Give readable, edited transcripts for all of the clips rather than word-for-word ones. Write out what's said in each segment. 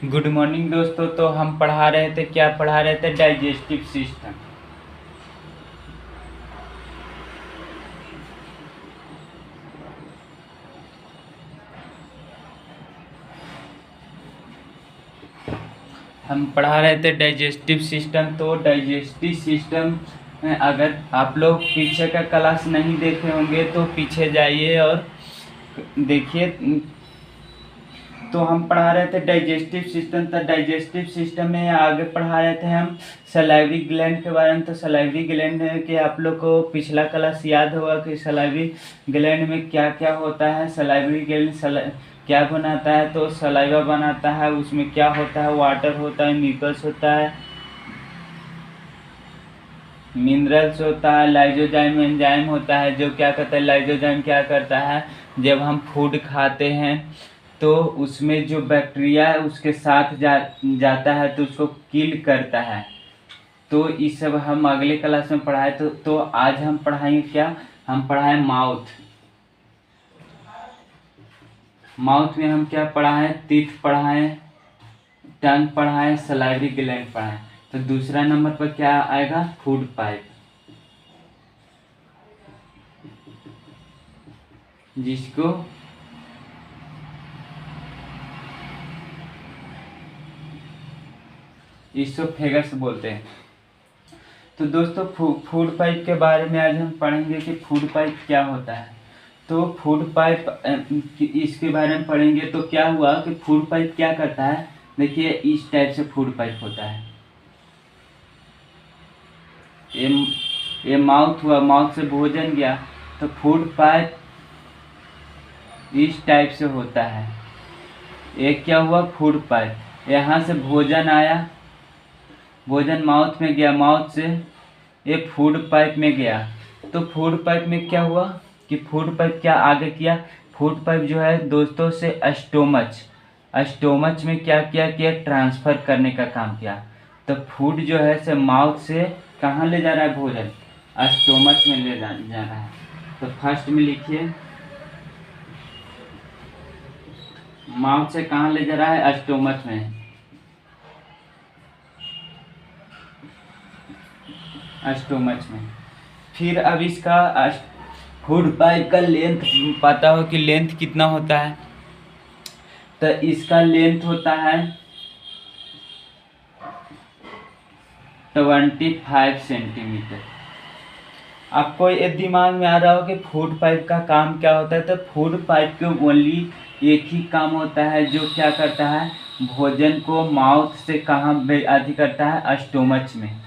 Good morning दोस्तों। तो हम पढ़ा रहे थे, क्या पढ़ा रहे थे? Digestive system. हम पढ़ा रहे थे डाइजेस्टिव सिस्टम। तो डाइजेस्टिव सिस्टम में अगर आप लोग पीछे का क्लास नहीं देखे होंगे तो पीछे जाइए और देखिए। तो हम पढ़ा रहे थे डाइजेस्टिव सिस्टम। तो डाइजेस्टिव सिस्टम में आगे पढ़ा रहे थे हम सलाइवरी ग्लैंड के बारे में। तो सलाइवरी ग्लैंड के आप लोग को पिछला क्लास याद होगा कि सलाइवरी ग्लैंड में क्या क्या होता है। सलाइवरी ग्लैंड क्या बनाता है? तो सलाइवा बनाता है। उसमें क्या होता है? वाटर होता है, म्यूकस होता है, मिनरल्स होता है, लाइजोजाइम एंजाइम होता है। जो क्या करता है, लाइजोजाइम क्या करता है, जब हम फूड खाते हैं तो उसमें जो बैक्टीरिया है उसके साथ जाता है तो उसको किल करता है। तो ये सब हम अगले क्लास में पढ़ाए। तो आज हम पढ़ाएंगे क्या? हम पढ़ाए माउथ। माउथ में हम क्या पढ़ाए? टीथ पढ़ाए, टंग पढ़ाए, सलाइवरी ग्लैंड पढ़ाए। तो दूसरा नंबर पर क्या आएगा? फूड पाइप, जिसको इसोफेगस बोलते हैं। तो दोस्तों फूड पाइप के बारे में आज हम पढ़ेंगे कि फूड पाइप क्या होता है। तो फूड पाइप इसके बारे में पढ़ेंगे। तो क्या हुआ कि फूड पाइप क्या करता है? देखिए, इस टाइप से फूड पाइप होता है। ये ये माउथ हुआ, माउथ से भोजन गया। तो फूड पाइप इस टाइप से होता है। एक क्या हुआ? Food pipe. यहाँ से भोजन आया, भोजन माउथ में गया, माउथ से ये फूड पाइप में गया। तो फूड पाइप में क्या हुआ कि फूड पाइप क्या आगे किया? फूड पाइप जो है दोस्तों से स्टोमच में क्या किया ट्रांसफ़र करने का काम किया। तो फूड जो है से माउथ से कहाँ ले जा रहा है? भोजन स्टोमच में ले जा रहा है। तो फर्स्ट में लिखिए, माउथ से कहाँ ले जा रहा है? स्टोमच में। स्टोमच में। फिर अब इसका फूड पाइप का लेंथ पता हो कि लेंथ कितना होता है? तो इसका लेंथ होता है 25 सेंटीमीटर। आपको ये दिमाग में आ रहा हो कि फूड पाइप का काम क्या होता है। तो फूड पाइप के ओनली एक ही काम होता है, जो क्या करता है? भोजन को माउथ से कहाँ आदि करता है? स्टोमच में।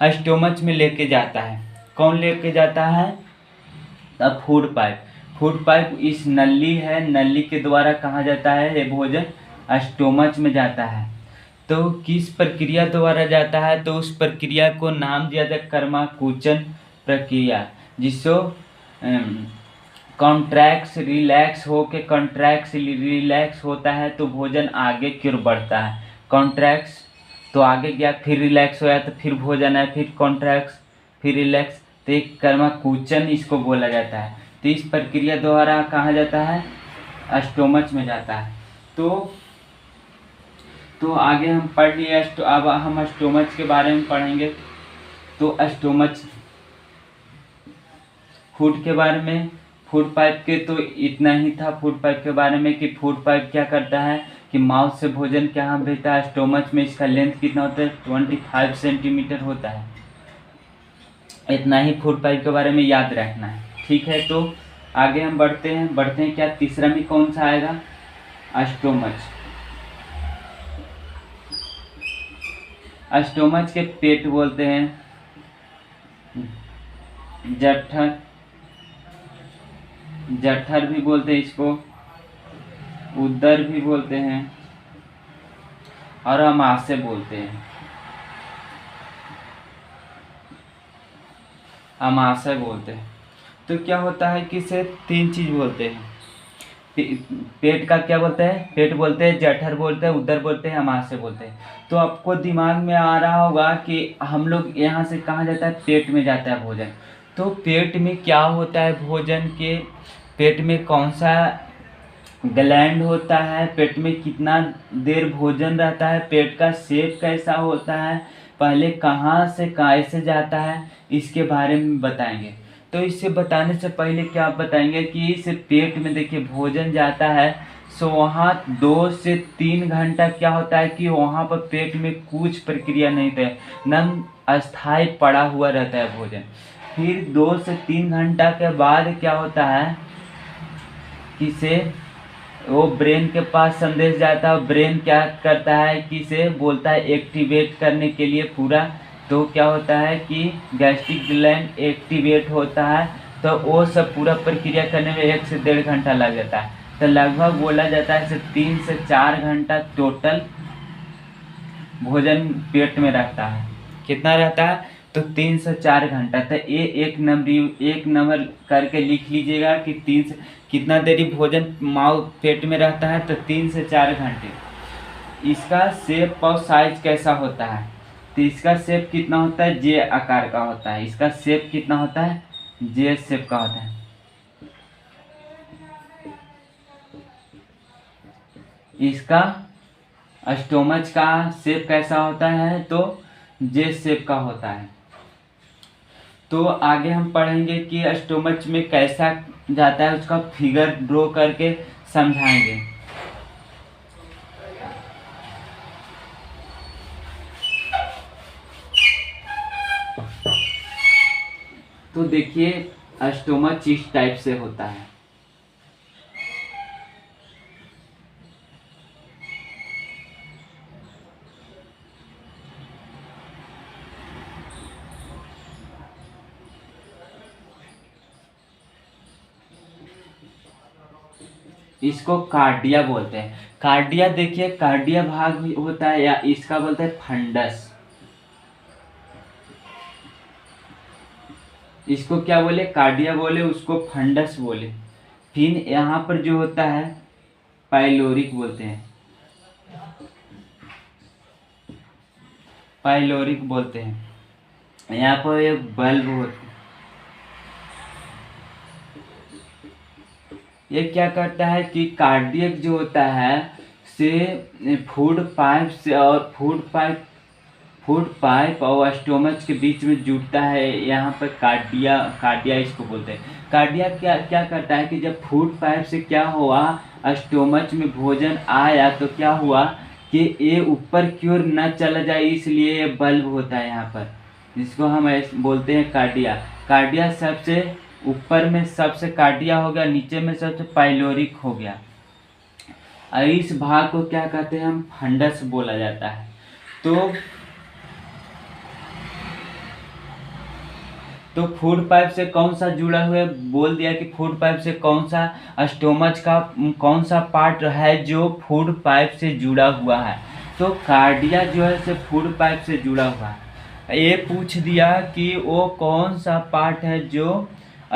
स्टोमच में लेके जाता है। कौन लेके जाता है? The food pipe. Food pipe इस नली है, नली के द्वारा कहाँ जाता है ये भोजन? स्टोमच में जाता है। तो किस प्रक्रिया द्वारा जाता है? तो उस प्रक्रिया को नाम दिया जाए कर्माकुचन प्रक्रिया, जिसको कॉन्ट्रैक्स रिलैक्स हो के कॉन्ट्रैक्स रिलैक्स होता है तो भोजन आगे की ओर बढ़ता है। कॉन्ट्रैक्स तो आगे गया, फिर रिलैक्स होया तो फिर भोजन है, फिर कॉन्ट्रैक्स, फिर रिलैक्स। तो एक कर्माकुचन इसको बोला जाता है। तो इस प्रक्रिया द्वारा कहाँ जाता है? स्टोमच में जाता है। तो आगे हम पढ़ लिए। अब हम स्टोमच के बारे में पढ़ेंगे। तो स्टोमच फूड के बारे में, फूड पाइप के तो इतना ही था फूड पाइप के बारे में कि फूड पाइप क्या करता है कि माउथ से भोजन कहाँ भेजता है? स्टोमच में। इसका लेंथ कितना होता है? 25 सेंटीमीटर होता है। इतना ही फूड पाइप के बारे में याद रखना है, ठीक है। तो आगे हम बढ़ते हैं क्या? तीसरा में कौन सा आएगा? स्टोमच। स्टोमच के पेट बोलते हैं, जठर, जठर भी बोलते हैं इसको, उदर भी बोलते हैं और अमाशय बोलते हैं। अमाशय बोलते हैं। तो क्या होता है कि इसे तीन चीज बोलते हैं। पेट का क्या बोलते हैं? पेट बोलते हैं, जठर बोलते हैं, उदर बोलते हैं, अमाशय बोलते हैं। तो आपको दिमाग में आ रहा होगा कि हम लोग यहाँ से कहाँ जाता है? पेट में जाता है भोजन। तो पेट में क्या होता है? भोजन के पेट में कौन सा ग्लैंड होता है, पेट में कितना देर भोजन रहता है, पेट का शेप कैसा होता है, पहले कहाँ से कैसे जाता है, इसके बारे में बताएंगे। तो इसे बताने से पहले क्या आप बताएंगे कि इस पेट में देखिए भोजन जाता है, सो वहाँ 2 से 3 घंटा क्या होता है कि वहाँ पर पेट में कुछ प्रक्रिया नहीं है, नम अस्थाई पड़ा हुआ रहता है भोजन। फिर 2 से 3 घंटा के बाद क्या होता है कि से वो ब्रेन के पास संदेश जाता है, ब्रेन क्या करता है कि इसे बोलता है एक्टिवेट करने के लिए पूरा। तो क्या होता है कि गैस्ट्रिक ग्लैंड एक्टिवेट होता है, तो वो सब पूरा प्रक्रिया करने में 1 से 1.5 घंटा लग जाता है। तो लगभग बोला जाता है 3 से 4 घंटा टोटल भोजन पेट में रहता है। कितना रहता है? तो 3 से 4 घंटा। तो ये एक नंबर करके लिख लीजिएगा कि कितना देरी भोजन माउथ पेट में रहता है, तो 3 से 4 घंटे। इसका शेप और साइज कैसा होता है? तो इसका शेप कितना होता है? जे आकार का होता है। इसका शेप कितना होता है? जे शेप का होता है। इसका स्टोमच का शेप कैसा होता है? तो जे शेप का होता है। तो आगे हम पढ़ेंगे कि स्टोमच में कैसा जाता है, उसका फिगर ड्रॉ करके समझाएंगे। तो देखिए स्टोमच इस टाइप से होता है। इसको कार्डिया बोलते हैं। कार्डिया देखिए, कार्डिया भाग होता है, या इसका बोलते हैं फंडस। इसको क्या बोले? कार्डिया बोले, उसको फंडस बोले। फिर यहाँ पर जो होता है पाइलोरिक बोलते हैं, पाइलोरिक बोलते हैं। यहाँ पर एक बल्ब होता है, ये क्या करता है कि कार्डियक जो होता है से फूड पाइप और स्टोमच के बीच में जुड़ता है। यहाँ पर कार्डिया, कार्डिया इसको बोलते हैं। कार्डिया क्या क्या करता है कि जब फूड पाइप से क्या हुआ, स्टोमच में भोजन आया, तो क्या हुआ कि ये ऊपर की ओर न चला जाए, इसलिए ये बल्ब होता है यहाँ पर, जिसको हम बोलते हैं कार्डिया। कार्डिया सबसे ऊपर में सबसे कार्डिया हो गया, नीचे में सबसे पाइलोरिक हो गया। और इस भाग को क्या कहते हैं? हम फंडस बोला जाता है। तो फूड पाइप से कौन सा जुड़ा हुआ है? बोल दिया कि फूड पाइप से कौन सा, स्टोमच का कौन सा पार्ट है जो फूड पाइप से जुड़ा हुआ है? तो कार्डिया जो है से फूड पाइप से जुड़ा हुआ है। ये पूछ दिया कि वो कौन सा पार्ट है जो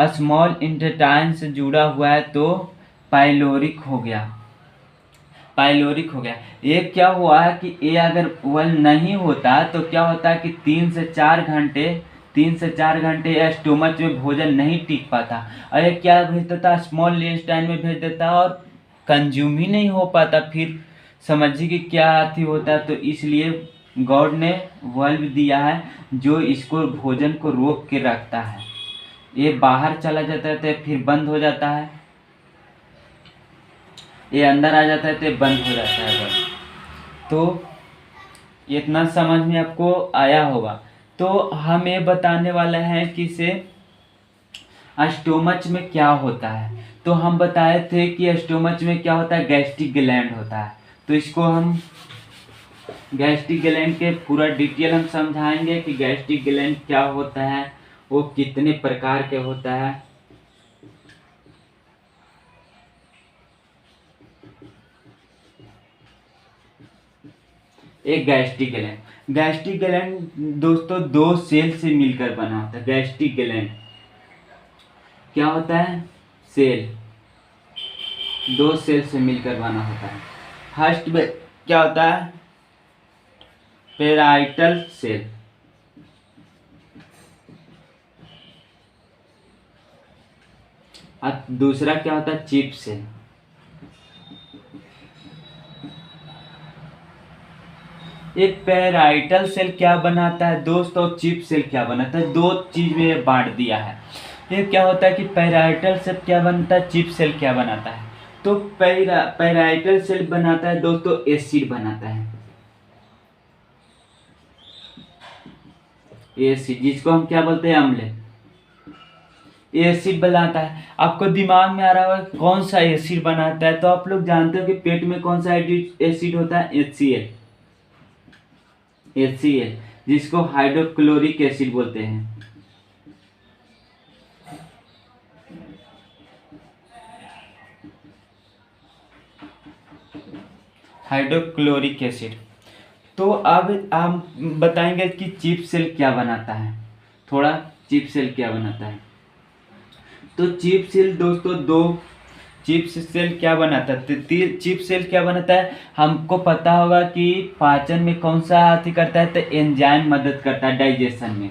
स्मॉल इंटेस्टाइन से जुड़ा हुआ है, तो पाइलोरिक हो गया, पाइलोरिक हो गया। ये क्या हुआ है कि ये अगर वल नहीं होता तो क्या होता है कि 3 से 4 घंटे स्टोमच में भोजन नहीं टिक पाता, और ये क्या भेज देता? स्मॉल इंटेस्टाइन में भेज देता और कंज्यूम ही नहीं हो पाता। फिर समझिए कि क्या अति होता है। तो इसलिए गॉड ने वल्व दिया है जो इसको भोजन को रोक के रखता है। ये बाहर चला जाता है तो फिर बंद हो जाता है, ये अंदर आ जाता है तो बंद हो जाता है बस। तो इतना समझ में आपको आया होगा। तो हम ये बताने वाले हैं कि से स्टोमच में क्या होता है। तो हम बताए थे कि स्टोमच में क्या होता है? गैस्ट्रिक ग्लैंड होता है। तो इसको हम गैस्ट्रिक ग्लैंड के पूरा डिटेल हम समझाएंगे कि गैस्ट्रिक ग्लैंड क्या होता है, वो कितने प्रकार के होता है। एक गैस्ट्रिक ग्लैंड दोस्तों 2 सेल से मिलकर बना होता है। गैस्ट्रिक ग्लैंड क्या होता है? सेल, 2 सेल से मिलकर बना होता है। फर्स्ट में क्या होता है? पेराइटल सेल, और दूसरा क्या होता है? Chief cell. एक पैराइटल सेल क्या बनाता है दोस्त और चिप सेल क्या बनाता है, दो चीज में ये बांट दिया है। ये क्या होता है कि पैराइटल सेल क्या बनता है, चिप सेल क्या बनाता है। तो पैराइटल सेल बनाता है दोस्तों एसिड बनाता है, एसिड जिसको हम क्या बोलते हैं अम्ल, एसिड बनाता है। आपको दिमाग में आ रहा होगा कौन सा एसिड बनाता है, तो आप लोग जानते हो कि पेट में कौन सा एसिड होता है, HCl, HCl जिसको हाइड्रोक्लोरिक एसिड बोलते हैं। Hydrochloric acid. तो अब हम बताएंगे कि चिप सेल क्या बनाता है, थोड़ा चिप सेल क्या बनाता है। तो चिप सेल दोस्तों दो, चिप सेल क्या बनाता है, चिप सेल क्या बनाता है, हमको पता होगा कि पाचन में कौन सा हाथी करता है, तो एंजाइम मदद करता है डाइजेशन में।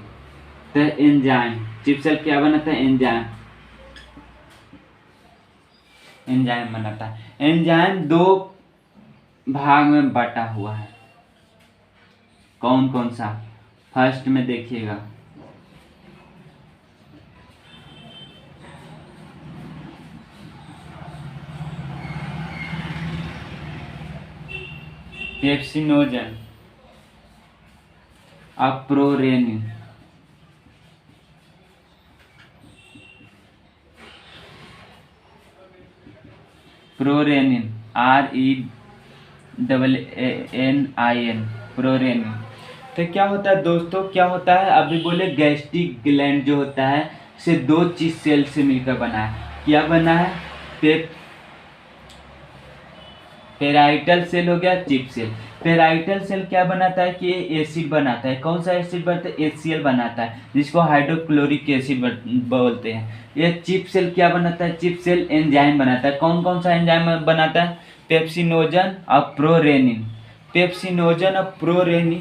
तो एंजाइम, चिप सेल क्या बनाता है, एंजाइम, एंजाइम बनाता है। एंजाइम दो भाग में बटा हुआ है, कौन कौन सा, फर्स्ट में देखिएगा पेप्सिनोजन, अप्रोरेनिन, प्रोरेनिन, RENNIN, प्रोरेनिन। तो क्या होता है दोस्तों, क्या होता है, अभी बोले गैस्ट्रिक ग्लैंड जो होता है से दो चीज सेल से मिलकर बना है। क्या बना है, पेराइटल सेल हो गया, चिप सेल। पेराइटल सेल क्या बनाता है कि एसिड बनाता है, कौन सा एसिड बनाता है, HCl बनाता है जिसको हाइड्रोक्लोरिक एसिड बोलते हैं। ये चिप सेल क्या बनाता है, चिप सेल एंजाइम बनाता है, कौन कौन सा एंजाइम बनाता है, पेप्सिनोजन और प्रोरेनिन, पेप्सिनोजन और प्रोरेनिन।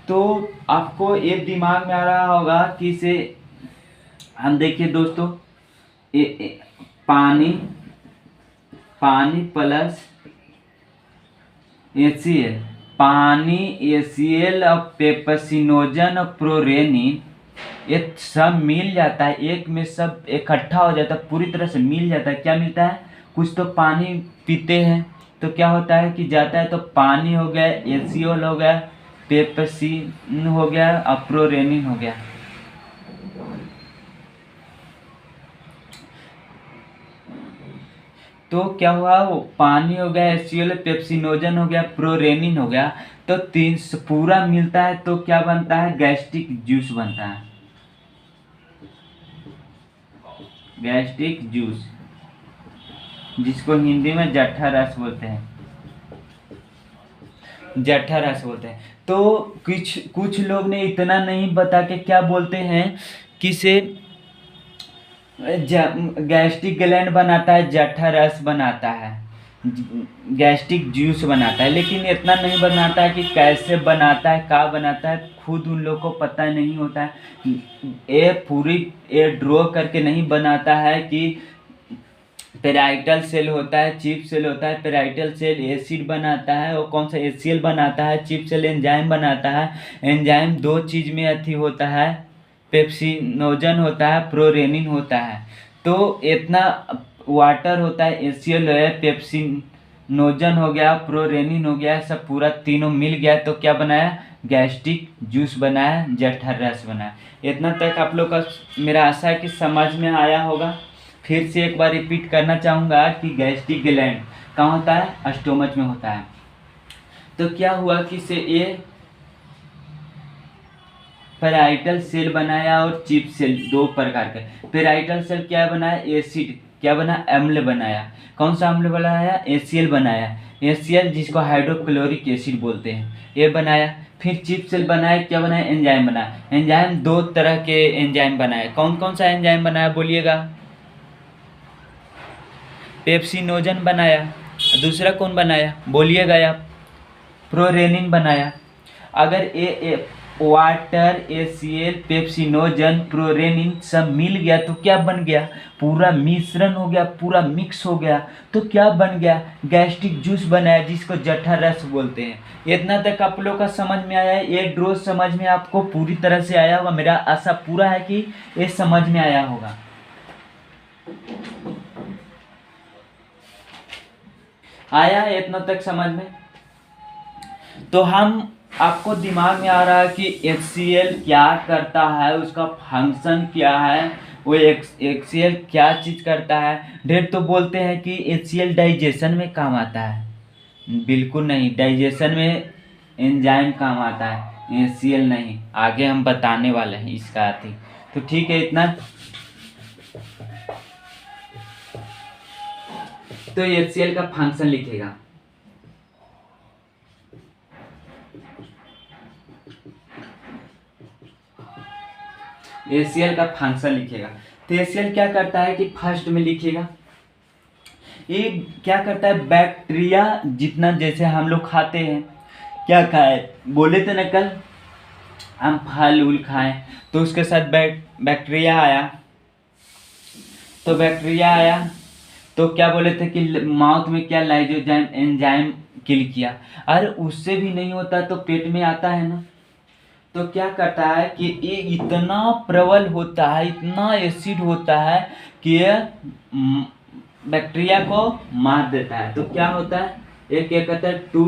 तो आपको ये दिमाग में आ रहा होगा कि इसे हम देखिए दोस्तों, पानी, पानी प्लस HCl, पानी, HCl और पेप्सिनोजन और प्रोरेनिन, ये सब मिल जाता है एक में, सब इकट्ठा हो जाता है, पूरी तरह से मिल जाता है। क्या मिलता है, कुछ तो पानी पीते हैं तो क्या होता है कि जाता है, तो पानी हो गया, HCl हो गया, पेप्सिन हो गया और प्रोरेनिन हो गया। तो क्या हुआ, वो पानी हो गया, HCl, पेप्सिनोजन हो गया, प्रोरेनिन हो गया, तो तीन पूरा मिलता है तो क्या बनता है, गैस्ट्रिक जूस बनता है, गैस्ट्रिक जूस जिसको हिंदी में जट्ठा रस बोलते हैं, जट्ठा रस बोलते हैं। तो कुछ कुछ लोग ने इतना नहीं बता के क्या बोलते हैं कि से गैस्ट्रिक ग्लैंड बनाता है, जट्ठा रस बनाता है, गैस्ट्रिक जूस बनाता है, लेकिन इतना नहीं बनाता है कि कैसे बनाता है, क्या बनाता है, खुद उन लोग को पता नहीं होता है। ये पूरी ये ड्रॉ करके नहीं बनाता है कि पेराइटल सेल होता है, चिप सेल होता है। पेराइटल सेल एसिड बनाता है, और कौन सा HCl बनाता है, चिप सेल एंजाइम बनाता है। एंजाइम दो चीज में अथी होता है, पेप्सिनोजन होता है, प्रोरेनिन होता है। तो इतना वाटर होता है, HCl है, पेप्सिनोजन हो गया, प्रोरेनिन हो गया, सब पूरा तीनों मिल गया तो क्या बनाया, गैस्ट्रिक जूस बनाया, जट्ठा रस बनाया। इतना तक आप लोग का मेरा आशा है कि समझ में आया होगा। फिर से एक बार रिपीट करना चाहूँगा कि गैस्ट्रिक ग्लैंड कहाँ होता है, स्टोमच में होता है। तो क्या हुआ कि से ये पेराइटल सेल बनाया और चिप सेल, दो प्रकार के। पेराइटल सेल क्या बनाया, एसिड क्या बना, अम्ल बनाया। कौन सा अम्ल बनाया, HCl बनाया, HCl जिसको हाइड्रोक्लोरिक एसिड बोलते हैं, ये बनाया। फिर चिप सेल बनाया, क्या बनाया, एंजाइम बनाया। एंजाइम दो तरह के एंजाइम बनाया, कौन कौन सा एंजाइम बनाया बोलिएगा, पेप्सिनोजन बनाया, दूसरा कौन बनाया बोलिएगा आप, प्रोरेनिन बनाया। अगर ये वाटर, एसीएल, पेप्सिनोजन, प्रोरेनिन सब मिल गया तो क्या बन गया, पूरा मिश्रण हो गया, पूरा मिक्स हो गया। तो क्या बन गया, गैस्ट्रिक जूस बनाया जिसको जठर रस बोलते हैं। इतना तक आप लोग का समझ में आया है, ये डोज समझ में आपको पूरी तरह से आया होगा। मेरा आशा पूरा है कि ये समझ में आया होगा। आया है इतना तक समझ में? तो हम आपको दिमाग में आ रहा है कि HCl क्या करता है, उसका फंक्शन क्या है, वो HCl क्या चीज़ करता है। ढेर तो बोलते हैं कि HCl डाइजेशन में काम आता है। बिल्कुल नहीं, डाइजेशन में एंजाइम काम आता है, HCl नहीं। आगे हम बताने वाले हैं इसका अर्थ। तो ठीक है इतना। तो HCl का फंक्शन लिखेगा। HCl का फंक्शन लिखेगा। तो HCl क्या करता है कि फर्स्ट में लिखेगा, ये क्या करता है, बैक्टीरिया जितना जैसे हम लोग खाते हैं, क्या खाए बोले थे ना कल, हम फल उल खाएं तो उसके साथ बैक्टीरिया आया। तो बैक्टीरिया आया तो क्या बोले थे कि माउथ में क्या लाइजोजाइम एंजाइम किल किया। अरे उससे भी नहीं होता तो पेट में आता है ना। तो क्या करता है कि ये इतना प्रबल होता है, इतना एसिड होता है कि ये बैक्टीरिया को मार देता है। तो क्या होता है, एक क्या कहता है, टू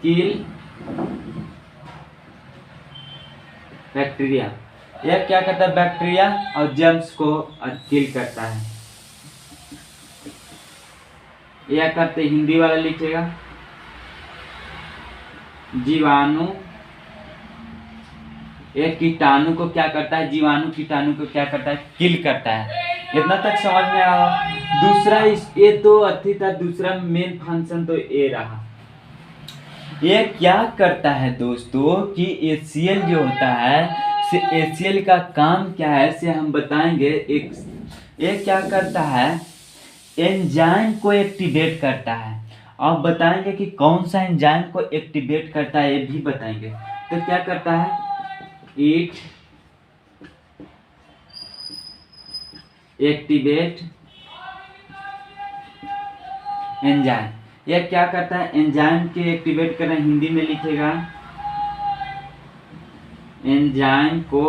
किल बैक्टीरिया। यह क्या करता है, बैक्टीरिया और जर्म्स को किल करता है। यह करते हिंदी वाला लिखेगा, जीवाणु। एक कीटाणु को क्या करता है, जीवाणु कीटाणु को क्या करता है, किल करता है। इतना तक समझ में आया। दूसरा ये तो अथी था, दूसरा मेन फंक्शन तो ये रहा। ये क्या करता है दोस्तों कि HCl जो होता है, से HCl का काम क्या है से हम बताएंगे। एक ये क्या करता है, एंजाइम को एक्टिवेट करता है। अब बताएंगे कि कौन सा एंजाइम को एक्टिवेट करता है, ये भी बताएंगे। तो क्या करता है, इट एक्टिवेट एंजाइम। यह क्या करता है, एंजाइम के एक्टिवेट करना, हिंदी में लिखेगा एंजाइम को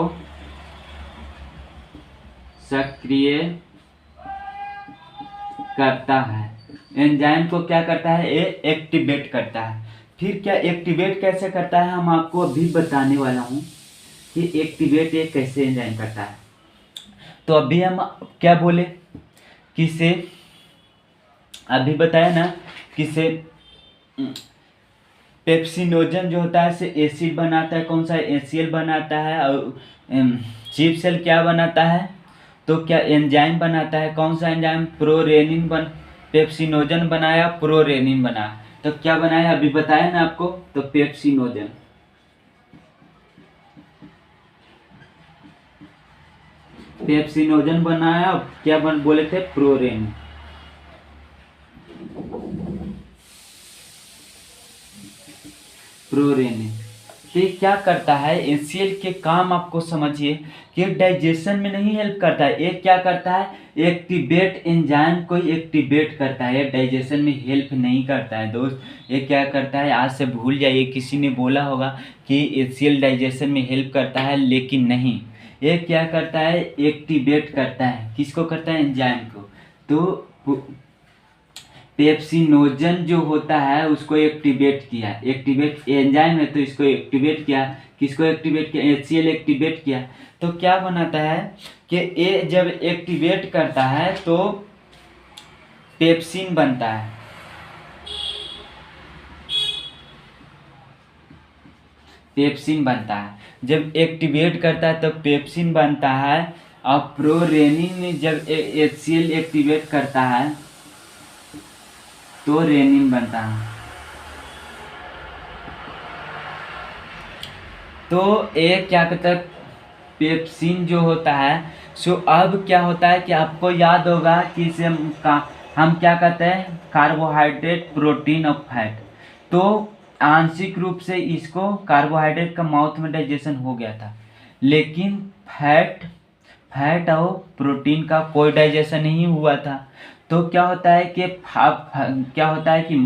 सक्रिय करता है। एंजाइम को क्या करता है, ये एक्टिवेट करता है। फिर क्या एक्टिवेट कैसे करता है, हम आपको अभी बताने वाला हूँ कि एक्टिवेट ये कैसे एंजाइम करता है। तो अभी हम क्या बोले, किसे अभी बताया ना, किसे पेप्सिनोजन जो होता है से एसिड बनाता है, कौन सा HCl बनाता है। और चीफ सेल क्या बनाता है, तो क्या एंजाइम बनाता है, कौन सा एंजाइम, प्रोरेनिन पेप्सिनोजन बनाया, प्रोरेनिन बना। तो क्या बनाया अभी बताया ना आपको, तो पेप्सिनोजन। पेप्सिनोजन बनाया, क्या बोले थे, प्रोरेनिन। प्रोरेनिन। तो ये क्या करता है, HCl के काम आपको समझिए कि डाइजेशन में नहीं हेल्प करता है। ये क्या करता है, एक्टिवेट एंजाइम को एक्टिवेट करता है। ये डाइजेशन में हेल्प नहीं करता है दोस्त। ये क्या करता है, आज से भूल जाइए, किसी ने बोला होगा कि HCl डाइजेशन में हेल्प करता है, लेकिन नहीं। ये क्या करता है, एक्टिवेट करता है। किसको करता है, एंजाइम को। तो पेप्सिनोजन जो होता है उसको एक्टिवेट किया, एक्टिवेट एंजाइम है तो इसको एक्टिवेट किया। किसको एक्टिवेट किया, HCl एक्टिवेट किया। तो क्या बनाता है कि ये जब एक्टिवेट करता है तो पेप्सिन बनता है। पेप्सिन बनता है, जब एक्टिवेट करता है तो पेप्सिन बनता है। और प्रोरेनिन जब HCl एक्टिवेट करता है तो रेनिन बनता है। तो एक क्या कहता है, पेप्सिन जो होता है, सो अब क्या होता है कि आपको याद होगा कि इसे हम क्या कहते हैं, कार्बोहाइड्रेट, प्रोटीन और फैट। तो आंशिक रूप से इसको कार्बोहाइड्रेट का माउथ में डाइजेशन हो गया था, लेकिन फैट और प्रोटीन का कोई डाइजेशन नहीं हुआ था। तो क्या होता है कि क्या होता है कि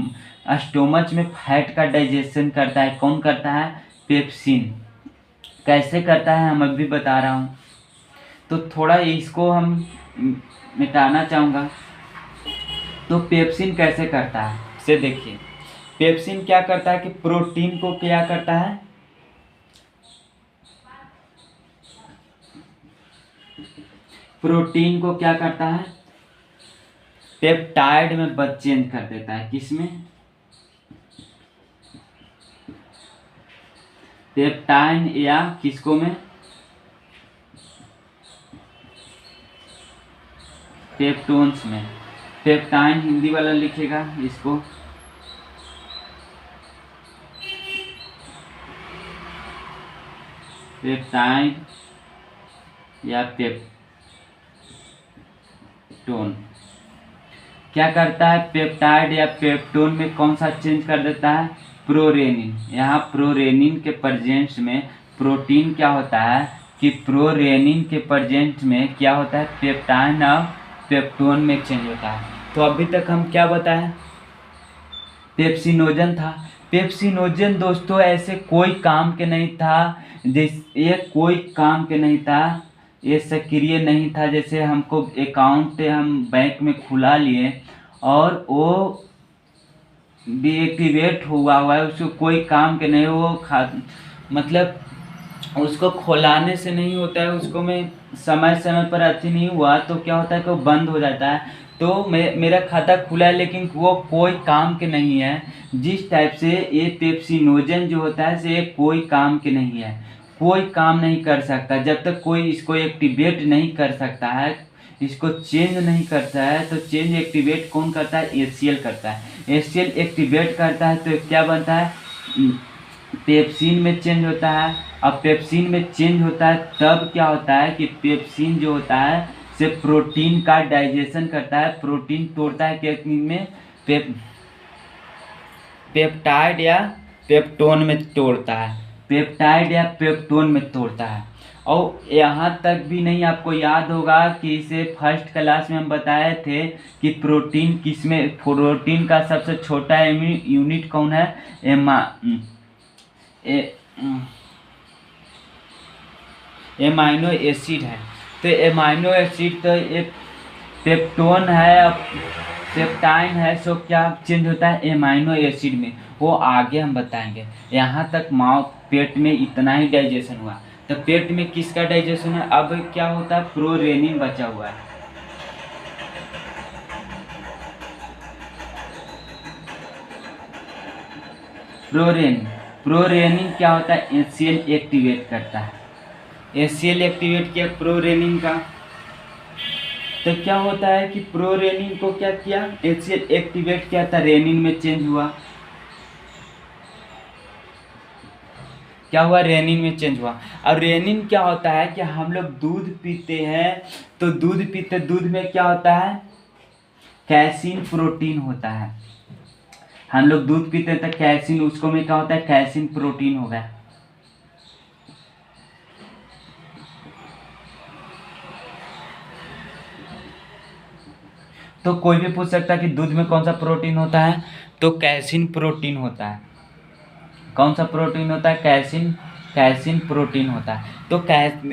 स्टोमच में फैट का डाइजेशन करता है, कौन करता है? पेप्सिन। कैसे करता है हम अभी बता रहा हूँ। तो थोड़ा इसको हम मिटाना चाहूँगा। तो पेप्सिन कैसे करता है से देखिए, पेप्सिन क्या करता है कि प्रोटीन को क्या करता है, प्रोटीन को क्या करता है, पेप्टाइड में चेंज कर देता है। किसमें? पेप्टाइन या किसको में? पेप्टोन्स में। पेप्टाइन हिंदी वाला लिखेगा इसको, पेप्टाइन या पेप्टोन। क्या करता है? पेप्टाइड या पेप्टोन में कौन सा चेंज कर देता है? प्रोरेनिन। यहाँ प्रोरेनिन के प्रेजेंस में प्रोटीन क्या होता है कि प्रोरेनिन के प्रेजेंस में क्या होता है, पेप्टाइन और पेप्टोन में चेंज होता है। तो अभी तक हम क्या बताएं? पेप्सिनोजन था। पेप्सिनोजन दोस्तों ऐसे कोई काम के नहीं था, ये कोई काम के नहीं था, ये सक्रिय नहीं था। जैसे हमको अकाउंट हम बैंक में खुला लिए और वो डीएक्टिवेट हुआ है, उसको कोई काम के नहीं, वो मतलब उसको खोलाने से नहीं होता है, उसको मैं समय समय पर अच्छी नहीं हुआ तो क्या होता है कि वो बंद हो जाता है। तो मेरा खाता खुला है लेकिन वो कोई काम के नहीं है। जिस टाइप से ये पेप्सिनोजन जो होता है से कोई काम के नहीं है, कोई काम नहीं कर सकता जब तक कोई इसको एक्टिवेट नहीं कर सकता है, इसको चेंज नहीं करता है। तो चेंज एक्टिवेट कौन करता है? एचसीएल करता है। एचसीएल एक्टिवेट करता है तो क्या बनता है? पेप्सिन में चेंज होता है। अब पेप्सिन में चेंज होता है तब क्या होता है कि पेप्सिन जो होता है से प्रोटीन का डाइजेशन करता है, प्रोटीन तोड़ता है किस में? पेप्टाइड या पेप्टोन में तोड़ता है, पेप्टाइड या पेप्टोन में तोड़ता है। और यहाँ तक भी नहीं, आपको याद होगा कि इसे फर्स्ट क्लास में हम बताए थे कि प्रोटीन किसमें, प्रोटीन का सबसे छोटा यूनिट कौन है? एमाइनो एसिड है। तो एमाइनो एसिड तो एक पेप्टोन है, अब पेप्टाइन है, सो क्या चेंज होता है एमाइनो एसिड में, वो आगे हम बताएंगे। यहाँ तक पेट में इतना ही डाइजेशन हुआ। तो पेट में किसका डाइजेशन है? अब क्या होता है? प्रोरेनिन बचा हुआ है। प्रोरेनिन क्या होता है? एचसीएल एक्टिवेट करता है। एचसीएल एक्टिवेट किया प्रोरेनिन का, तो क्या होता है कि प्रोरेनिन को क्या किया? एचसीएल एक्टिवेट किया था, रेनिन में चेंज हुआ। क्या हुआ? रेनिन में चेंज हुआ। अब रेनिन क्या होता है कि हम लोग दूध पीते हैं, तो दूध में क्या होता है? कैसीन प्रोटीन होता है। हम लोग दूध पीते हैं तो कैसीन, उसको में क्या होता है? कैसीन प्रोटीन होगा। तो कोई भी पूछ सकता है कि दूध में कौन सा प्रोटीन होता है? तो कैसीन प्रोटीन होता है। कौन सा प्रोटीन होता है? कैसीन प्रोटीन होता है। तो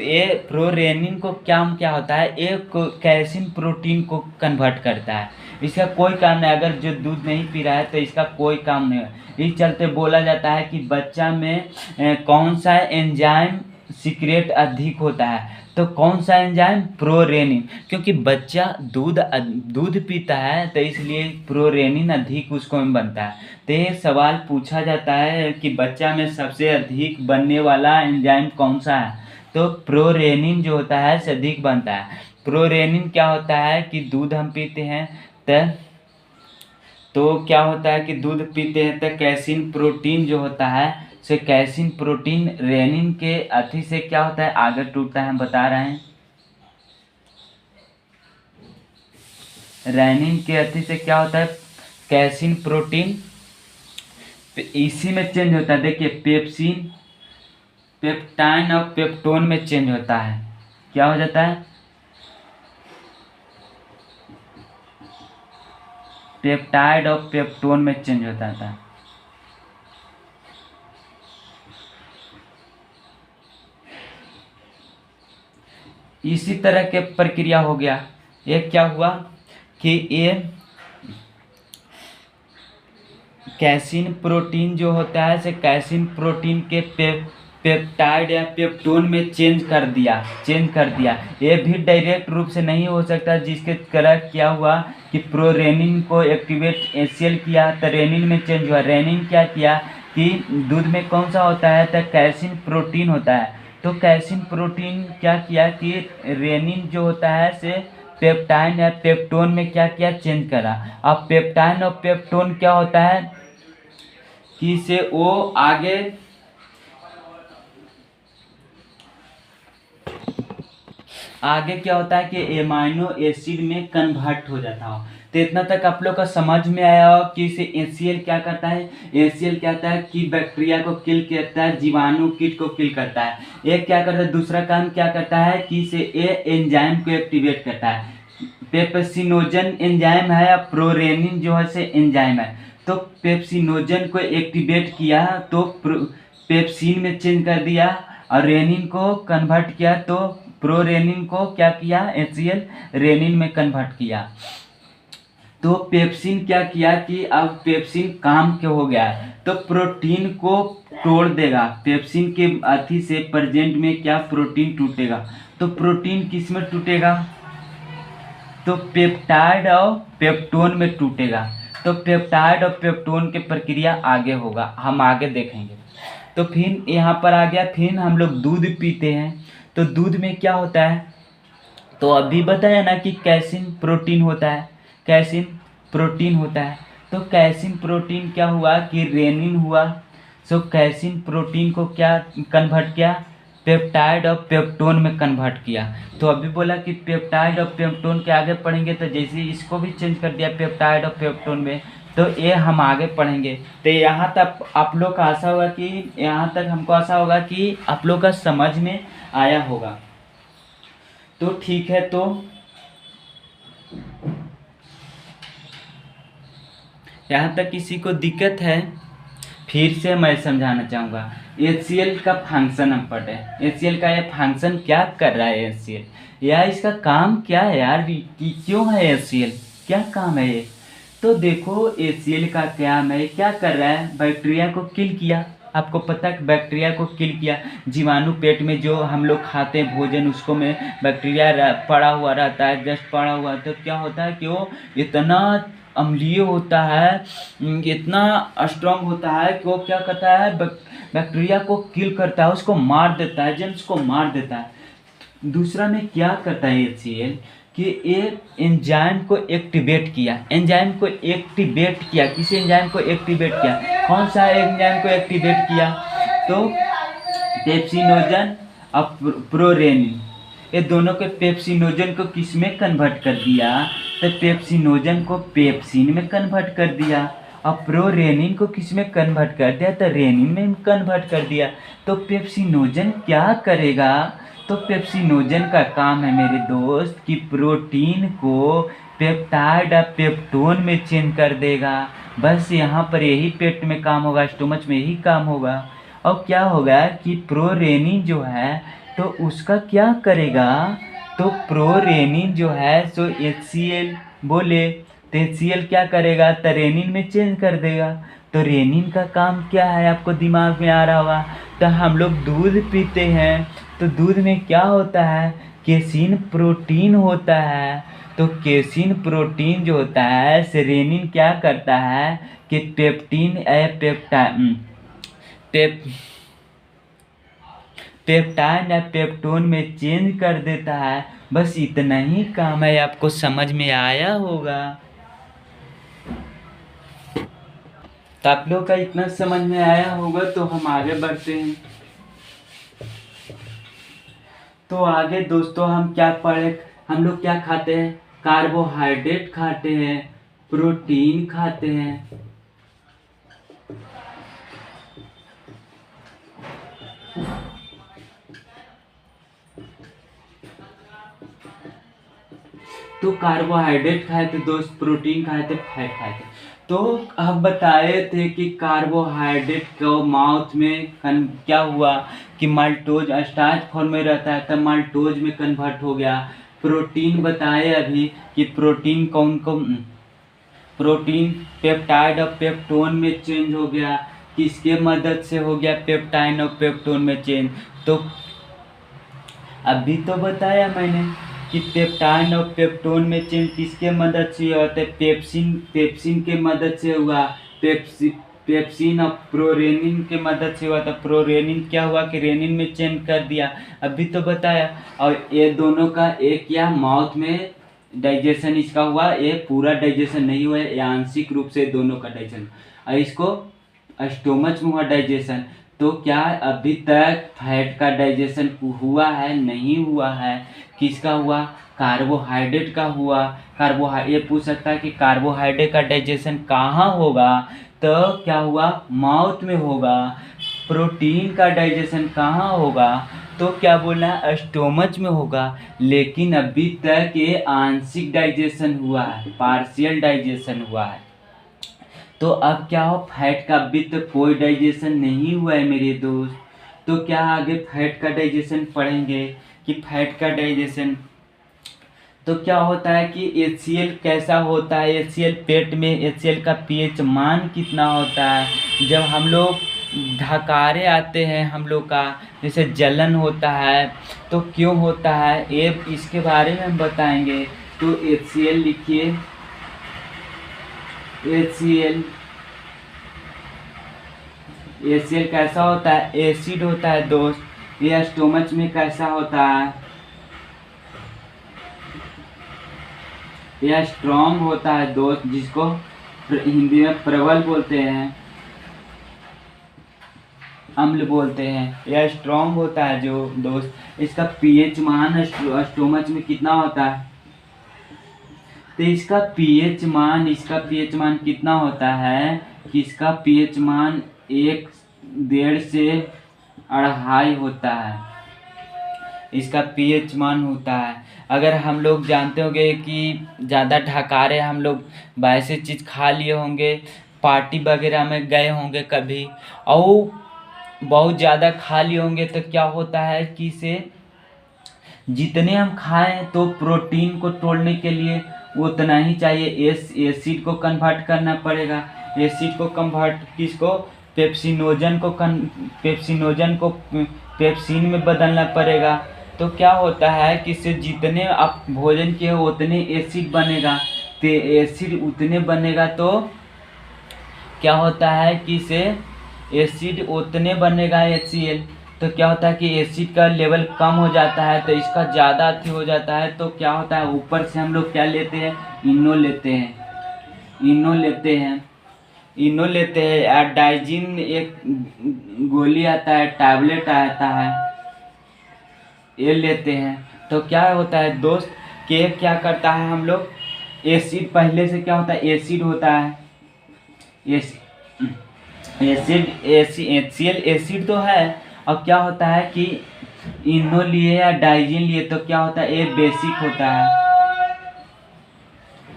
ये प्रोरेनिन को क्या होता है? ये कैसीन प्रोटीन को कन्वर्ट करता है। इसका कोई काम नहीं, अगर जो दूध नहीं पी रहा है तो इसका कोई काम नहीं है। इस चलते बोला जाता है कि बच्चा में कौन सा एंजाइम सीक्रेट अधिक होता है? तो कौन सा एंजाइम? प्रोरेनिन। क्योंकि बच्चा दूध पीता है तो इसलिए प्रोरेनिन अधिक उसको में बनता है। तो ये सवाल पूछा जाता है कि बच्चा में सबसे अधिक बनने वाला एंजाइम कौन सा है? तो प्रोरेनिन जो होता है से अधिक बनता है। प्रोरेनिन क्या होता है कि दूध हम पीते हैं तो क्या होता है कि दूध पीते हैं तो कैसीन प्रोटीन जो होता है से कैसीन प्रोटीन रेनिन के अति से क्या होता है? आगे टूटता है। हम बता रहे हैं रेनिन के अति से क्या होता है? कैसीन प्रोटीन इसी में चेंज होता है। देखिए पेप्सिन पेप्टाइन और पेप्टोन में चेंज होता है। क्या हो जाता है? पेप्टाइड और पेप्टोन में चेंज होता था। इसी तरह के प्रक्रिया हो गया। ये क्या हुआ कि ये कैसीन प्रोटीन जो होता है से कैसीन प्रोटीन के पेप्टाइड या पेप्टोन में चेंज कर दिया। ये भी डायरेक्ट रूप से नहीं हो सकता, जिसके कारण क्या हुआ कि प्रोरेनिन को एक्टिवेट एसीएल किया तो रेनिन में चेंज हुआ। रेनिन क्या किया कि दूध में कौन सा होता है तो कैसीन प्रोटीन होता है। तो कैसीन प्रोटीन क्या किया कि रेनिन जो होता है से पेप्टाइन या पेप्टोन में क्या किया चेंज करा। अब पेप्टाइन और पेप्टोन क्या होता है कि से वो आगे क्या होता है कि एमाइनो एसिड में कन्वर्ट हो जाता हो। तो इतना तक आप लोग का समझ में आया हो कि इसे एसीएल क्या करता है। एसीएल क्या होता है कि बैक्टीरिया को किल करता है, जीवाणु कीट को किल करता है। ये क्या करता है, दूसरा काम क्या करता है कि इसे ये एंजाइम को एक्टिवेट करता है। पेप्सिनोजन एंजाइम है या प्रोरेनिन जो है से एंजाइम है। तो पेप्सिनोजन को एक्टिवेट किया तो पेप्सिन में चेंज कर दिया, और रेनिन को कन्वर्ट किया तो प्रोरेनिन को क्या किया एचसीएल रेनिन में कन्वर्ट किया। तो पेप्सिन क्या किया कि अब पेप्सिन काम के हो गया है तो प्रोटीन को तोड़ देगा। पेप्सिन के अथी से प्रेजेंट में क्या प्रोटीन टूटेगा। तो प्रोटीन किस में टूटेगा तो पेप्टाइड और पेप्टोन में टूटेगा। तो पेप्टाइड और पेप्टोन की प्रक्रिया आगे होगा, हम आगे देखेंगे। तो फिर यहाँ पर आ गया, फिर हम लोग दूध पीते हैं तो दूध में क्या होता है तो अभी बताया ना कि कैसीन प्रोटीन होता है। कैसीन प्रोटीन होता है तो कैसीन प्रोटीन क्या हुआ कि रेनिन हुआ। सो कैसीन प्रोटीन को क्या कन्वर्ट किया पेप्टाइड और पेप्टोन में कन्वर्ट किया। तो अभी बोला कि पेप्टाइड और पेप्टोन के आगे पढ़ेंगे तो जैसे इसको भी चेंज कर दिया पेप्टाइड और पेप्टोन में, तो ये हम आगे पढ़ेंगे। तो यहाँ तक आप लोग का आशा होगा कि यहाँ तक हमको आशा होगा कि आप लोग का समझ में आया होगा। तो ठीक है, तो यहाँ तक किसी को दिक्कत है फिर से मैं समझाना चाहूँगा। एचसीएल का फंक्शन हम पढ़े। एचसीएल का ये फंक्शन क्या कर रहा है एचसीएल, या इसका काम क्या है यार, क्यों है एचसीएल, क्या काम है ये। तो देखो एचसीएल का काम है, क्या कर रहा है बैक्टीरिया को किल किया। आपको पता है बैक्टीरिया को किल किया। जीवाणु पेट में जो हम लोग खाते हैं भोजन उसको में बैक्टीरिया पड़ा हुआ रहता है, जस्ट पड़ा हुआ। तो क्या होता है कि वो इतना अम्लीय होता है, इतना स्ट्रांग होता है कि वो क्या करता है बैक्टीरिया को किल करता है, उसको मार देता है, जेम्स को मार देता है। दूसरा में क्या करता है एचसीएल कि एक एंजाइम को एक्टिवेट किया। एंजाइम को एक्टिवेट किया, किसी एंजाइम को एक्टिवेट किया, कौन सा एंजाइम को एक्टिवेट किया तो पेप्सिनोजन और प्रोरेनिन। ये दोनों के पेप्सिनोजन को किस में कन्वर्ट कर दिया तो पेप्सिनोजन को पेप्सिन में कन्वर्ट कर दिया, और प्रोरेनिन को किस में कन्वर्ट कर दिया तो रेनिन में कन्वर्ट कर दिया। तो पेप्सिनोजन क्या करेगा तो पेप्सिनोजन का काम है मेरे दोस्त कि प्रोटीन को पेप्टाइड या पेप्टोन में चेंज कर देगा। बस यहाँ पर यही पेट में काम होगा, स्टोमच में यही काम होगा। और क्या होगा कि प्रोरेनिन जो है तो उसका क्या करेगा तो प्रोरेनिन जो है सो एचसीएल बोले तो एचसीएल क्या करेगा तो रेनिन में चेंज कर देगा। तो रेनिन का काम क्या है आपको दिमाग में आ रहा होगा। तो हम लोग दूध पीते हैं तो दूध में क्या होता है केसिन प्रोटीन होता है। तो केसिन प्रोटीन जो होता है सेरेनिन क्या करता है कि पेप्टाइन या पेप्टोन में चेंज कर देता है। बस इतना ही काम है, आपको समझ में आया होगा। तो आप लोग का इतना समझ में आया होगा तो हम आगे बढ़ते हैं। तो आगे दोस्तों हम क्या पढ़े, हम लोग क्या खाते हैं कार्बोहाइड्रेट खाते हैं, प्रोटीन खाते हैं, तो कार्बोहाइड्रेट खाए थे दोस्त, प्रोटीन खाए थे, फैट खाए थे। तो हम बताए थे कि कार्बोहाइड्रेट को माउथ में क्या हुआ कि माल्टोज स्टार्च फॉर्म में रहता है, तब माल्टोज में कन्वर्ट हो गया। प्रोटीन बताए अभी कि प्रोटीन कौन कौन, प्रोटीन पेप्टाइड और पेप्टोन में चेंज हो गया। किसके मदद से हो गया पेप्टाइड और पेप्टोन में चेंज? तो अभी तो बताया मैंने कि पेप्टाइड और पेप्टोन में चेंज किसके मदद से होता है? पेप्सिन के मदद से हुआ। पेप्सिन और प्रोरेनिन के मदद से हुआ। था प्रोरेनिन क्या हुआ कि रेनिन में चेंज कर दिया, अभी तो बताया। और ये दोनों का एक या माउथ में डाइजेशन इसका हुआ, ये पूरा डाइजेशन नहीं हुआ है, आंशिक रूप से दोनों का डाइजेशन। और इसको स्टोमच में हुआ डाइजेशन। तो क्या अभी तक फैट का डाइजेशन हुआ है? नहीं हुआ है। किसका हुआ? कार्बोहाइड्रेट का हुआ। ये पूछ सकता है कि कार्बोहाइड्रेट का डाइजेशन कहाँ होगा? तो क्या हुआ? माउथ में होगा। प्रोटीन का डाइजेशन कहाँ होगा? तो क्या बोलना है? स्टोमच में होगा। लेकिन अभी तक ये आंशिक डाइजेशन हुआ है, पार्शियल डाइजेशन हुआ है। तो अब क्या हो, फैट का अभी तक कोई डाइजेशन नहीं हुआ है मेरे दोस्त। तो क्या आगे फैट का डाइजेशन पढ़ेंगे कि फैट का डाइजेशन तो क्या होता है कि HCl कैसा होता है? HCl पेट में HCl का pH मान कितना होता है? जब हम लोग ढकारे आते हैं हम लोग का, जैसे जलन होता है, तो क्यों होता है ये इसके बारे में हम बताएंगे। तो HCl लिखिए, HCl कैसा होता है? एसिड होता है दोस्त। ये स्टोमच में कैसा होता है? यह स्ट्रॉन्ग होता है दोस्त, जिसको हिंदी में प्रबल बोलते हैं, अम्ल बोलते हैं। यह स्ट्रॉन्ग होता है जो दोस्त। इसका पीएच मान स्टोमच में कितना होता है? तो इसका पीएच मान कितना होता है कि इसका पीएच मान 1.5 से 2.5 होता है। इसका पीएच मान होता है। अगर हम लोग जानते होंगे कि ज़्यादा ढकारे हम लोग वैसे चीज़ खा लिए होंगे, पार्टी वगैरह में गए होंगे कभी और बहुत ज़्यादा खा लिए होंगे, तो क्या होता है कि इसे जितने हम खाएं तो प्रोटीन को तोड़ने के लिए उतना ही चाहिए। एसिड को कन्वर्ट करना पड़ेगा। एसिड को कन्वर्ट किसको? पेप्सिनोजन को पेप्सिन में बदलना पड़ेगा। तो क्या होता है कि इससे जितने आप भोजन किए उतने एसिड बनेगा। तो एसिड उतने बनेगा तो क्या होता है कि इसे एसिड उतने बनेगा HCl। तो क्या होता है कि एसिड का लेवल कम हो जाता है, तो इसका ज़्यादा अति हो जाता है। तो क्या होता है, ऊपर से हम लोग क्या लेते हैं? इनो लेते हैं। डाइजिन एक गोली आता है, टैबलेट आता है, ये लेते हैं। तो क्या होता है दोस्त कि क्या करता है हम लोग, एसिड पहले से क्या होता है? एसिड होता है, HCl एसिड तो है। अब क्या होता है कि इनो लिए या डाइजिन लिए तो क्या होता है? ये बेसिक होता है,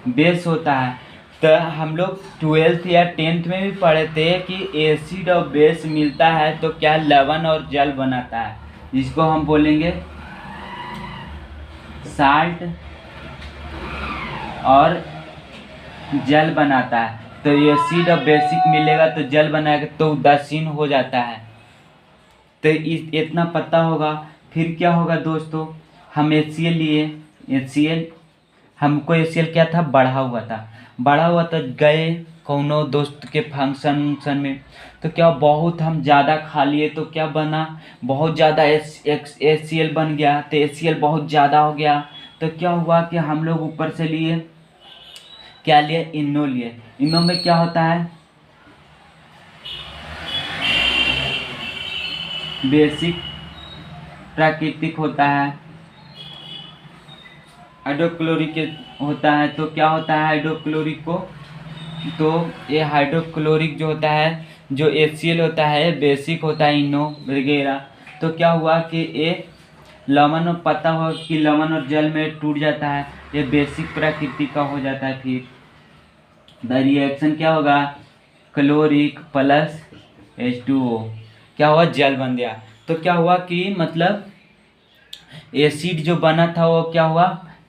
बेस होता है। तो हम लोग 12th या 10th में भी पढ़े थे कि एसिड और बेस मिलता है तो क्या लवण और जल बनाता है, जिसको हम बोलेंगे साल्ट और जल बनाता है। तो एसिड और बेसिक मिलेगा तो जल बनाएगा तो उदासीन हो जाता है। तो इतना पता होगा। फिर क्या होगा दोस्तों, हम HCl लिए, हमको HCl क्या था? बढ़ा हुआ था। गए कौनो दोस्त के फंक्शन में, तो क्या बहुत हम ज़्यादा खा लिए तो क्या बना? बहुत ज़्यादा HCl बन गया। तो HCl बहुत ज़्यादा हो गया तो क्या हुआ कि हम लोग ऊपर से लिए क्या लिए? इनो लिए। इनो में क्या होता है? बेसिक प्राकृतिक होता है, हाइड्रोक्लोरिक होता है। तो क्या होता है हाइड्रोक्लोरिक को? तो ये हाइड्रोक्लोरिक जो होता है, जो HCl होता है बेसिक होता है, इनो वगैरह। तो क्या हुआ कि ये लवण और पता हो कि लवण और जल में टूट जाता है, ये बेसिक प्रकृति का हो जाता है। फिर द रिएक्शन क्या होगा, क्लोरिक प्लस H2O क्या हुआ, जल बन गया। तो क्या हुआ कि मतलब एसिड जो बना था वो क्या हुआ,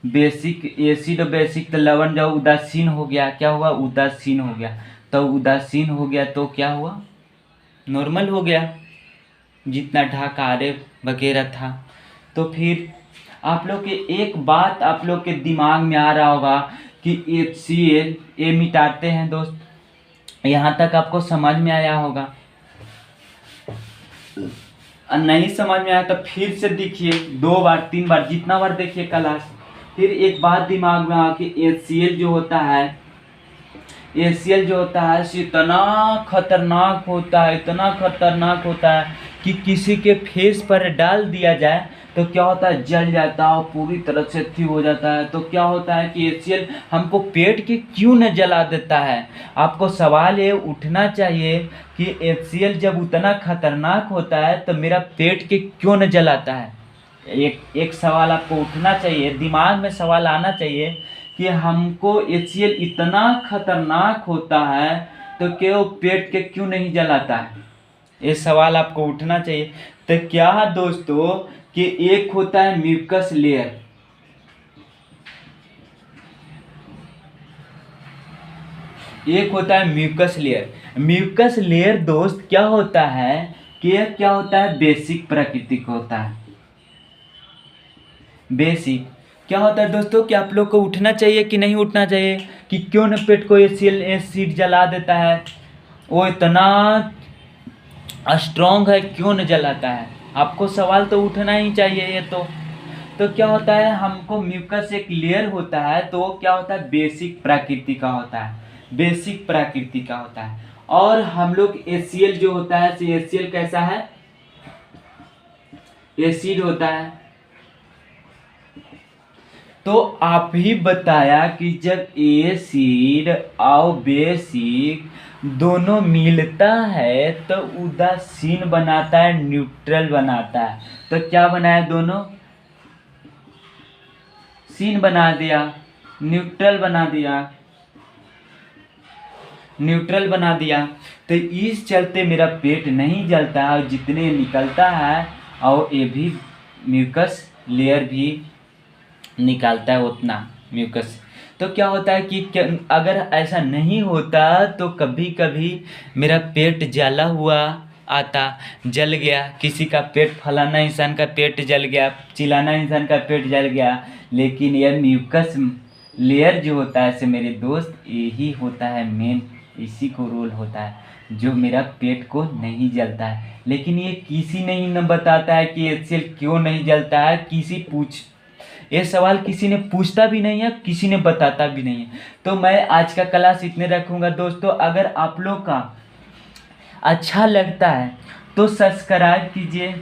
बेसिक एसिड और बेसिक, तो लवण जब उदासीन हो गया, क्या हुआ, उदासीन हो गया। तो उदासीन हो गया तो क्या हुआ, नॉर्मल हो गया जितना ढाकारे वगैरह था। तो फिर आप लोग के एक बात आप लोग के दिमाग में आ रहा होगा कि HCl ये मिटाते हैं दोस्त, यहाँ तक आपको समझ में आया होगा। नहीं समझ में आया तो फिर से देखिए, 2 बार 3 बार जितना बार देखिए क्लास, फिर एक बात दिमाग में आ कि HCl जो होता है, HCl जो होता है इतना खतरनाक होता है, इतना खतरनाक होता है कि किसी के फेस पर डाल दिया जाए तो क्या होता है, जल जाता है और पूरी तरह से ठीक हो जाता है। तो क्या होता है कि HCl हमको पेट के क्यों न जला देता है। आपको सवाल ये उठना चाहिए कि HCl जब उतना खतरनाक होता है तो मेरा पेट के क्यों न जलाता है। एक सवाल आपको उठना चाहिए, दिमाग में सवाल आना चाहिए कि हमको HCl इतना खतरनाक होता है तो क्यों पेट के क्यों नहीं जलाता है, ये सवाल आपको उठना चाहिए। तो क्या दोस्तों कि एक होता है म्यूकस लेयर, एक होता है म्यूकस लेयर। म्यूकस लेयर दोस्त क्या होता है कि क्या होता है, बेसिक प्रकृति का होता है। बेसिक क्या होता है दोस्तों कि आप लोग को उठना चाहिए कि नहीं उठना चाहिए कि क्यों न पेट को एसिड जला देता है, वो इतना स्ट्रॉन्ग है क्यों न जलाता है। आपको सवाल तो उठना ही चाहिए ये तो क्या होता है, हमको म्यूकस एक लेयर होता है तो क्या होता है, बेसिक प्रकृति का होता है, बेसिक प्रकृति का होता है। और हम लोग HCl जो होता है, HCl कैसा है, एसिड होता है। तो आप ही बताया कि जब एसिड और बेसिक दोनों मिलता है तो उदासीन बनाता है, न्यूट्रल बनाता है। तो क्या बनाया, दोनों सीन बना दिया, न्यूट्रल बना दिया, न्यूट्रल बना दिया। तो इस चलते मेरा पेट नहीं जलता है और जितने निकलता है और ये भी म्यूकस लेयर भी निकालता है उतना म्यूकस। तो क्या होता है कि अगर ऐसा नहीं होता तो कभी कभी मेरा पेट जला हुआ आता, जल गया, किसी का पेट, फलाना इंसान का पेट जल गया, चिलाना इंसान का पेट जल गया। लेकिन यह म्यूकस लेयर जो होता है से मेरे दोस्त, यही होता है मेन, इसी को रोल होता है जो मेरा पेट को नहीं जलता है। लेकिन ये किसी नहीं न बताता है कि HCl क्यों नहीं जलता है, ये सवाल किसी ने पूछता भी नहीं है, किसी ने बताता भी नहीं है। तो मैं आज का क्लास इतने रखूँगा दोस्तों। अगर आप लोग का अच्छा लगता है तो सब्सक्राइब कीजिए,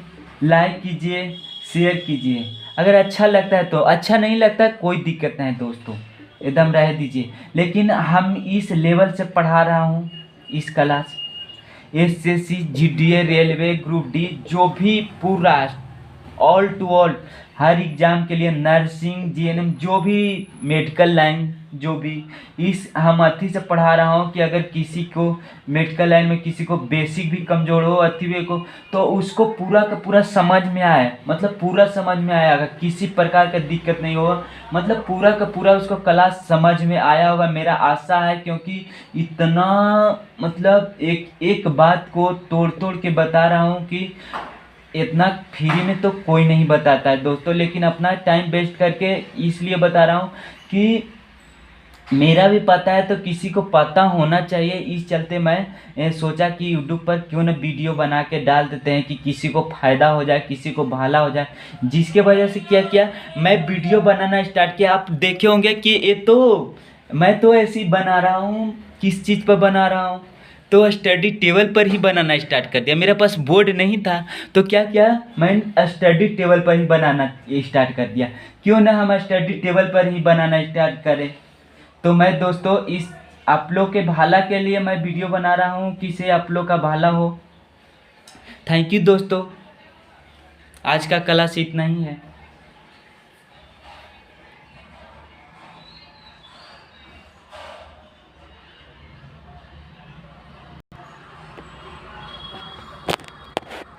लाइक कीजिए, शेयर कीजिए। अगर अच्छा लगता है तो, अच्छा नहीं लगता है कोई दिक्कत नहीं दोस्तों, एकदम रह दीजिए। लेकिन हम इस लेवल से पढ़ा रहा हूँ इस class, SSC GDA railway group D जो भी पूरा ऑल टू ऑल हर एग्ज़ाम के लिए, नर्सिंग GNM जो भी मेडिकल लाइन जो भी, इस हम अथी से पढ़ा रहा हूँ कि अगर किसी को मेडिकल लाइन में किसी को बेसिक भी कमज़ोर हो, अथी भी को, तो उसको पूरा का पूरा समझ में आए, मतलब पूरा समझ में आएगा, किसी प्रकार का दिक्कत नहीं होगा, मतलब पूरा का पूरा उसको क्लास समझ में आया होगा, मेरा आशा है। क्योंकि इतना मतलब एक बात को तोड़ तोड़ के बता रहा हूँ कि इतना फ्री में तो कोई नहीं बताता है दोस्तों, लेकिन अपना टाइम वेस्ट करके इसलिए बता रहा हूँ कि मेरा भी पता है तो किसी को पता होना चाहिए। इस चलते मैं सोचा कि यूट्यूब पर क्यों न वीडियो बना के डाल देते हैं कि किसी को फ़ायदा हो जाए, किसी को भला हो जाए। जिसके वजह से क्या किया, मैं वीडियो बनाना स्टार्ट किया। आप देखे होंगे कि ये तो मैं तो ऐसे ही बना रहा हूँ, किस चीज़ पर बना रहा हूँ, तो स्टडी टेबल पर ही बनाना स्टार्ट कर दिया। मेरे पास बोर्ड नहीं था तो क्या किया, मैं स्टडी टेबल पर ही बनाना स्टार्ट कर दिया। क्यों ना हम स्टडी टेबल पर ही बनाना स्टार्ट करें। तो मैं दोस्तों इस आप लोग के भला के लिए मैं वीडियो बना रहा हूँ, किसे आप लोग का भला हो। थैंक यू दोस्तों। आज का क्लास इतना ही है।